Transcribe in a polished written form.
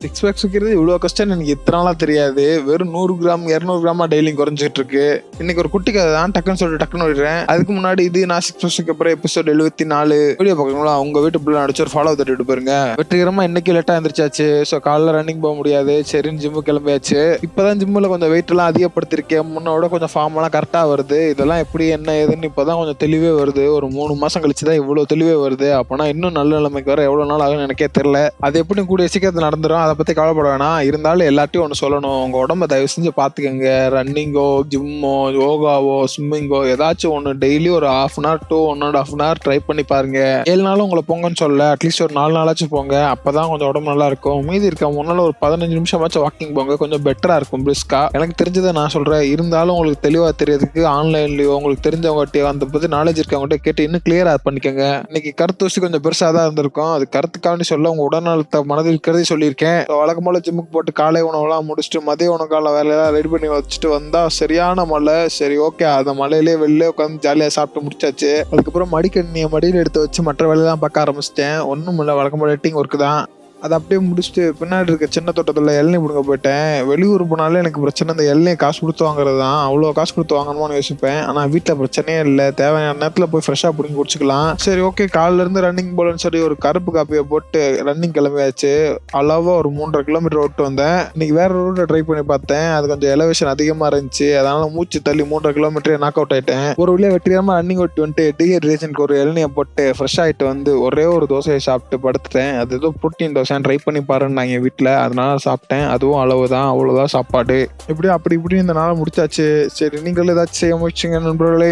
Six packs வைக்கிறது இவ்வளோ கஷ்டம்னு எனக்கு இத்தனை நாளா தெரியாது. வெறும் 100 கிராம் 200 கிராமா டெய்லியும் குறைஞ்சிட்டு இருக்கு. இன்னைக்கு ஒரு குட்டி கதை தான், டக்குன்னு சொல்லிட்டு டக்குன்னு விடுறேன். அதுக்கு முன்னாடி இது நான் சிக்ஸ் பேக்ஸ்க்கு அப்புறம் எபிசோட் 74 வீடியோ பார்க்கணுங்களா, உங்க வீட்டு பிள்ளை நடிச்சு ஒரு ஃபாலோ தட்டிட்டு போயிருங்க. வெற்றிகரமா இன்னைக்கு லேட்டா எந்திரிச்சாச்சு. ஸோ காலைல ரன்னிங் போக முடியாது, சரின்னு ஜிம்மு கிளம்பியாச்சு. இப்பதான் ஜிம்மில் கொஞ்சம் வெயிட் எல்லாம் அதிகப்படுத்திருக்கேன். முன்னோட கொஞ்சம் ஃபார்ம் எல்லாம் கரெக்டா வருது. இதெல்லாம் எப்படி என்ன ஏதுன்னு இப்பதான் கொஞ்சம் தெளிவே வருது. ஒரு 3 மாசம் கழிச்சு தான் இவ்வளவு தெளிவே வருது. அப்பனா இன்னும் நல்ல நிலைமைக்கு வர எவ்வளவு நாள் ஆகும்னு எனக்கே தெரியல. அது எப்படி கூடிய சீக்கிரத்தில் நடந்துரும், அதை பத்தி கவலைப்பட வேணாம். இருந்தாலும் எல்லாத்தையும் ஒன்று சொல்லணும், உங்க உடம்ப தயவு செஞ்சு பாத்துக்கங்க. ரன்னிங்கோ, ஜிம்மோ, யோகாவோ, ஸ்விம்மிங்கோ ஏதாச்சும் ஒன்று டெய்லி ஒரு 1/2 hour to 1.5 hour ட்ரை பண்ணி பாருங்க. 7 நாளும் உங்களை போங்கன்னு சொல்ல, அட்லீஸ்ட் ஒரு 4 நாளாச்சும் போங்க. அப்பதான் கொஞ்சம் உடம்பு நல்லா இருக்கும். மீதி இருக்க முன்னால ஒரு 15 நிமிஷமாச்சும் வாக்கிங் போங்க, கொஞ்சம் பெட்டரா இருக்கும் பிரிஸ்கா. எனக்கு தெரிஞ்சதை நான் சொல்றேன். இருந்தாலும் உங்களுக்கு தெளிவா தெரியறதுக்கு ஆன்லைன்லயோ உங்களுக்கு தெரிஞ்சவங்ககிட்டயோ அந்த பத்தி நாலேஜ் இருக்கவங்ககிட்ட கேட்டு இன்னும் கிளியரா பண்ணிக்கோங்க. இன்னைக்கு கருத்து கொஞ்சம் பெருசா தான் இருந்திருக்கும். அது கருத்துக்காண்டி சொல்ல உங்க உடல்நலத்தை மனதில் இருக்கிறதே சொல்லியிருக்கேன். வழக்கம் போல ஜிம்முக்கு போட்டு காலை உணவுலாம் முடிச்சுட்டு மதிய உணவுக்கால வேலையெல்லாம் ரெடி பண்ணி வச்சுட்டு வந்தா சரியான மழை. சரி ஓகே, அந்த மழையிலே வெளில உட்காந்து ஜாலியாக சாப்பிட்டு முடிச்சாச்சு. அதுக்கப்புறம் மடிக்கணினியை மடியில் எடுத்து வச்சு மற்ற வேலையெல்லாம் பார்க்க ஆரம்பிச்சிட்டேன். ஒன்றும் இல்லை, வழக்கம் போல எடிட்டிங் ஒர்க்கு தான். அதை அப்படியே முடிச்சுட்டு பின்னாடி இருக்க சின்ன தோட்டத்தில் இளநீ பிடுங்க போயிட்டேன். வெளியூர் போனாலே எனக்கு பிரச்சனை இந்த இளநீ காசு கொடுத்து வாங்குறது தான். அவ்வளோ காசு கொடுத்து வாங்கணும்னு யோசிப்பேன். ஆனால் வீட்டில் பிரச்சனையே இல்லை, தேவையான நேரத்தில் போய் ஃப்ரெஷ்ஷாக பிடிங்கி குடிச்சிக்கலாம். சரி ஓகே, காலிலேருந்து ரன்னிங் போலன்னு சொல்லி ஒரு கருப்பு காப்பியை போட்டு ரன்னிங் கிளம்பியாச்சு. அளவாக ஒரு 3.5 கிலோமீட்டர் ஓட்டு வந்தேன். இன்னைக்கு வேற ரூட்டை ட்ரை பண்ணி பார்த்தேன். அது கொஞ்சம் எலவேஷன் அதிகமாக இருந்துச்சு. அதனால மூச்சு தள்ளி 3.5 கிலோமீட்டரே நாக் அவுட் ஆயிட்டேன். ஒரு வழியாக வெற்றிகரமாக ரன்னிங் ஓட்டி வந்துட்டு டீஹைட்ரேஷனுக்கு ஒரு இளநியை போட்டு ஃப்ரெஷ் ஆகிட்டு வந்து ஒரே ஒரு தோசையை சாப்பிட்டு படுத்துட்டேன். அது ஏதோ புரோட்டீன் தோசை ட்ரை பண்ணி பாருன்னாங்க வீட்டில், அதனால சாப்பிட்டேன். அதுவும் அளவு தான், அவ்வளோதான் சாப்பாடு. இப்படி அப்படி இப்படி இந்த நாளை முடிச்சாச்சு. சரி, நீங்கள் ஏதாச்சும் செய்ய முயற்சிங்க நண்பர்களே.